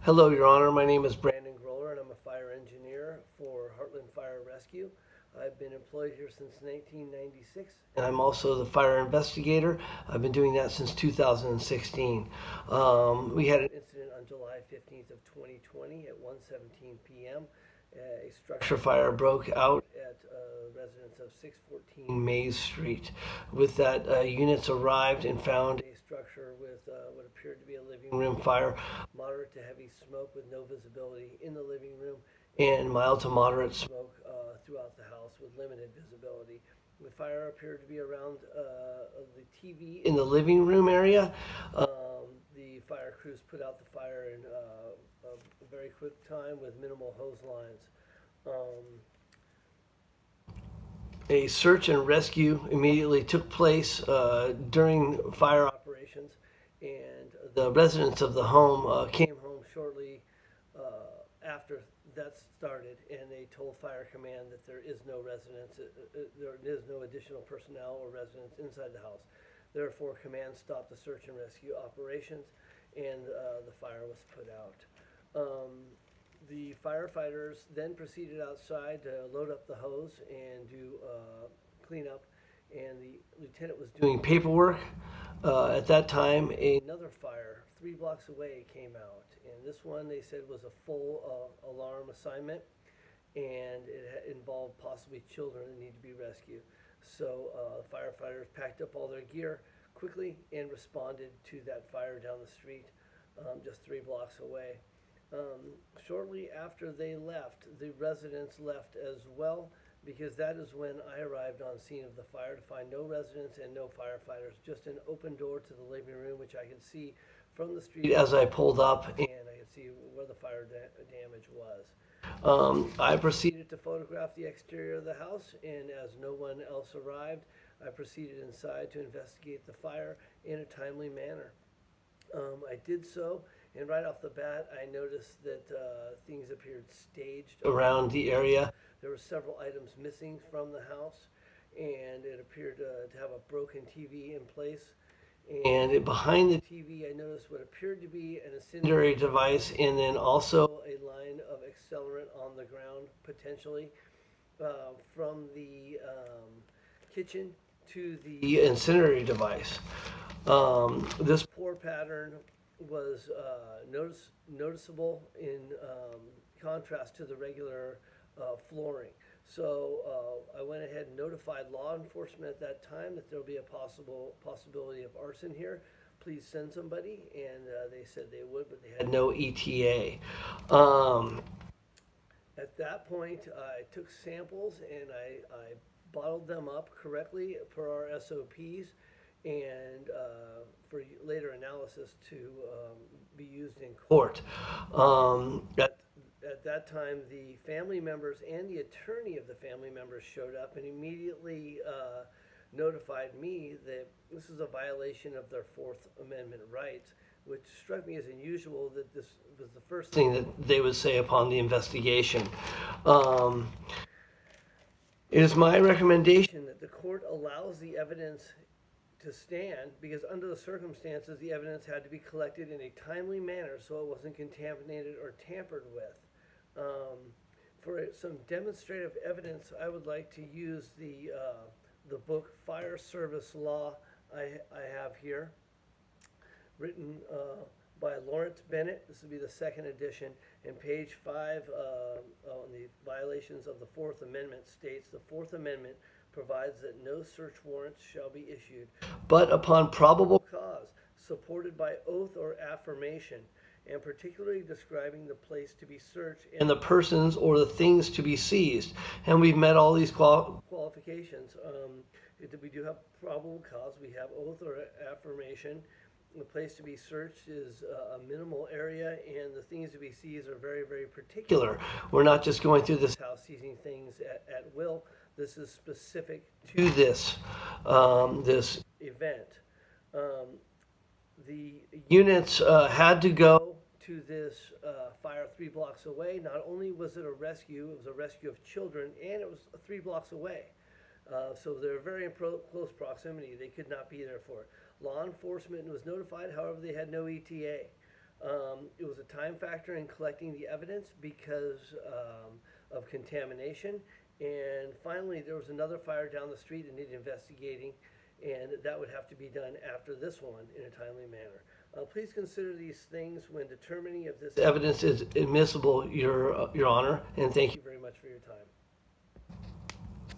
Hello, Your Honor. My name is Brandon Groller, and I'm a fire engineer for Heartland Fire Rescue. I've been employed here since 1996, and I'm also the fire investigator. I've been doing that since 2016. We had an incident on July 15th of 2020 at 1:17 p.m. A structure fire broke out at residence of 614 Mays Street. With that, units arrived and found a structure with what appeared to be a living room fire, moderate to heavy smoke with no visibility in the living room, and mild to moderate smoke throughout the house with limited visibility. The fire appeared to be around the TV in the living room area. The fire crews put out the fire in a very quick time with minimal hose lines. A search and rescue immediately took place during fire operations, and the residents of the home came home shortly after that started, and they told fire command that there is no residents, there is no additional personnel or residents inside the house. Therefore, command stopped the search and rescue operations, and the fire was put out. The firefighters then proceeded outside to load up the hose and do cleanup, and the lieutenant was doing paperwork. At that time, another fire 3 blocks away came out, and this one they said was a full alarm assignment, and it involved possibly children that need to be rescued. So firefighters packed up all their gear quickly and responded to that fire down the street, just 3 blocks away. Shortly after they left, the residents left as well, because that is when I arrived on scene of the fire to find no residents and no firefighters, just an open door to the living room, which I could see from the street as I pulled up, and I could see where the fire damage was. I proceeded to photograph the exterior of the house, and as no one else arrived, I proceeded inside to investigate the fire in a timely manner. I did so, and right off the bat, I noticed that things appeared staged around the area. There were several items missing from the house, and it appeared to have a broken TV in place. And behind the TV, I noticed what appeared to be an incendiary device, and then also a line of accelerant on the ground, potentially from the kitchen to the incendiary device. This pour pattern was noticeable in contrast to the regular flooring. So I went ahead and notified law enforcement at that time that there will be a possibility of arson here. Please send somebody, and they said they would, but they had no ETA. At that point, I took samples and I bottled them up correctly per our SOPs, and for later analysis to be used in court. At that time, the family members and the attorney of the family members showed up and immediately notified me that this is a violation of their Fourth Amendment rights, which struck me as unusual that this was the first thing that they would say upon the investigation. It is my recommendation that the court allows the evidence to stand, because under the circumstances, the evidence had to be collected in a timely manner so it wasn't contaminated or tampered with. For some demonstrative evidence, I would like to use the book Fire Service Law I have here, written by Lawrence Bennett. This will be the second edition, and page 5 on the violations of the Fourth Amendment states, the Fourth Amendment provides that no search warrants shall be issued but upon probable cause, supported by oath or affirmation, and particularly describing the place to be searched and the persons or the things to be seized. And we've met all these qualifications. We do have probable cause, we have oath or affirmation. The place to be searched is a minimal area, and the things to be seized are very, very particular. We're not just going through this house seizing things at will. This is specific to this event. The units had to go to this fire 3 blocks away. Not only was it a rescue, it was a rescue of children, and it was 3 blocks away. So they're very in close proximity. They could not be there for it. Law enforcement was notified, however, they had no ETA. It was a time factor in collecting the evidence because of contamination. And finally, there was another fire down the street that needed investigating, and that would have to be done after this one in a timely manner. Please consider these things when determining if this evidence is admissible, Your Honor, and thank you very much for your time.